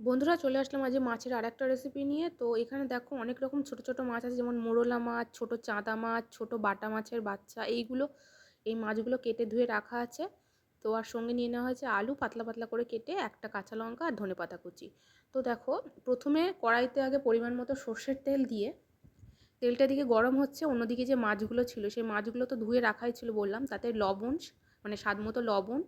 বন্ধুরা চলে আসলাম আজ মাছের আরেকটা রেসিপি নিয়ে। তো এখানে দেখো অনেক রকম ছোট ছোট মাছ আছে, যেমন মোরলা মাছ, ছোট চাঁদা মাছ, ছোট বাটা মাছের বাচ্চা। এই মাছগুলো কেটে ধুয়ে রাখা আছে। তো আর সঙ্গে নিয়ে নেওয়া হয়েছে আলু পাতলা পাতলা করে কেটে, একটা কাঁচা লঙ্কা আর ধনেপাতা কুচি। তো দেখো, প্রথমে কড়াইতে আগে পরিমাণ মতো সর্ষের তেল দিয়ে, তেলটা দিকে গরম হচ্ছে, অন্যদিকে যে মাছগুলো ছিল সেই মাছগুলো তো ধুয়ে রাখাই ছিল বললাম, তাতে লবণ, মানে স্বাদ মতো লবণ,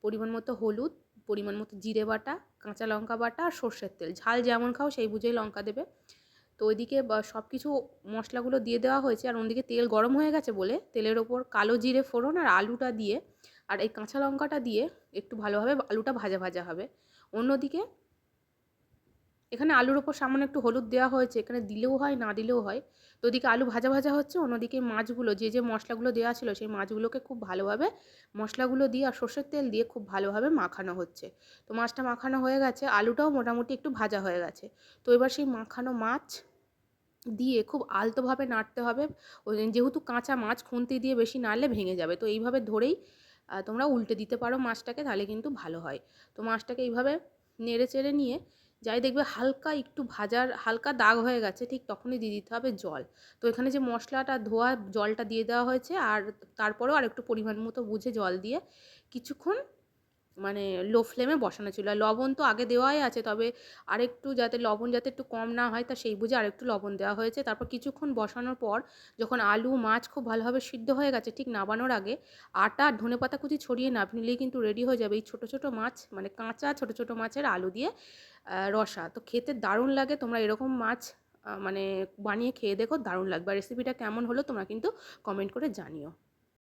পরিমাণ মতো হলুদ, পরিমাণ মতো জিরে বাটা, কাঁচা লঙ্কা বাটা আর সর্ষের তেল। ঝাল যেমন খাও সেই বুঝেই লঙ্কা দেবে। তো ওইদিকে সব কিছু মশলাগুলো দিয়ে দেওয়া হয়েছে, আর অন্যদিকে তেল গরম হয়ে গেছে বলে তেলের ওপর কালো জিরে ফোড়ন আর আলুটা দিয়ে, আর এই কাঁচা লঙ্কাটা দিয়ে একটু ভালোভাবে আলুটা ভাজা ভাজা হবে। অন্যদিকে এখানে আলুর ওপর সামান্য একটু হলুদ দেওয়া হয়েছে, এখানে দিলেও হয় না দিলেও হয়। তো ওদিকে আলু ভাজা ভাজা হচ্ছে, অন্যদিকে মাছগুলো যে মশলাগুলো দেওয়া ছিল সেই মাছগুলোকে খুব ভালোভাবে মশলাগুলো দিয়ে আর সর্ষের তেল দিয়ে খুব ভালোভাবে মাখানো হচ্ছে। তো মাছটা মাখানো হয়ে গেছে, আলুটাও মোটামুটি একটু ভাজা হয়ে গেছে। তো এবার সেই মাখানো মাছ দিয়ে খুব আলতোভাবে নাড়তে হবে। যেহেতু কাঁচা মাছ, খুন্তি দিয়ে বেশি নাড়লে ভেঙে যাবে। তো এইভাবে ধরেই তোমরা উল্টে দিতে পারো মাছটাকে, তাহলে কিন্তু ভালো হয়। তো মাছটাকে এইভাবে নেড়ে চেড়ে নিয়ে যাই দেখবে হালকা একটু ভাজার হালকা দাগ হয়ে গেছে, ঠিক তখনই দিয়ে দিতে হবে জল। তো এখানে যে মশলাটা ধোয়া জলটা দিয়ে দেওয়া হয়েছে, আর তারপরেও আর একটু পরিমাণ মতো বুঝে জল দিয়ে কিছুক্ষণ মানে লো ফ্লেমে বসানো ছিল। আর লবণ তো আগে দেওয়াই আছে, তবে আরেকটু যাতে লবণ যাতে একটু কম না হয়, তা সেই বুঝে আরেকটু লবণ দেওয়া হয়েছে। তারপর কিছুক্ষণ বসানোর পর যখন আলু মাছ খুব ভালোভাবে সিদ্ধ হয়ে গেছে, ঠিক নামানোর আগে আটা আর ধনেপাতা কুচি ছড়িয়ে নামিয়ে নিলেই কিন্তু রেডি হয়ে যাবে এই ছোটো ছোটো মাছ, মানে কাঁচা ছোটো ছোটো মাছের আলু দিয়ে রসা। তো খেতে দারুণ লাগে। তোমরা এরকম মাছ মানে বানিয়ে খেয়ে দেখো, দারুণ লাগবে। আর রেসিপিটা কেমন হলো তোমরা কিন্তু কমেন্ট করে জানিও।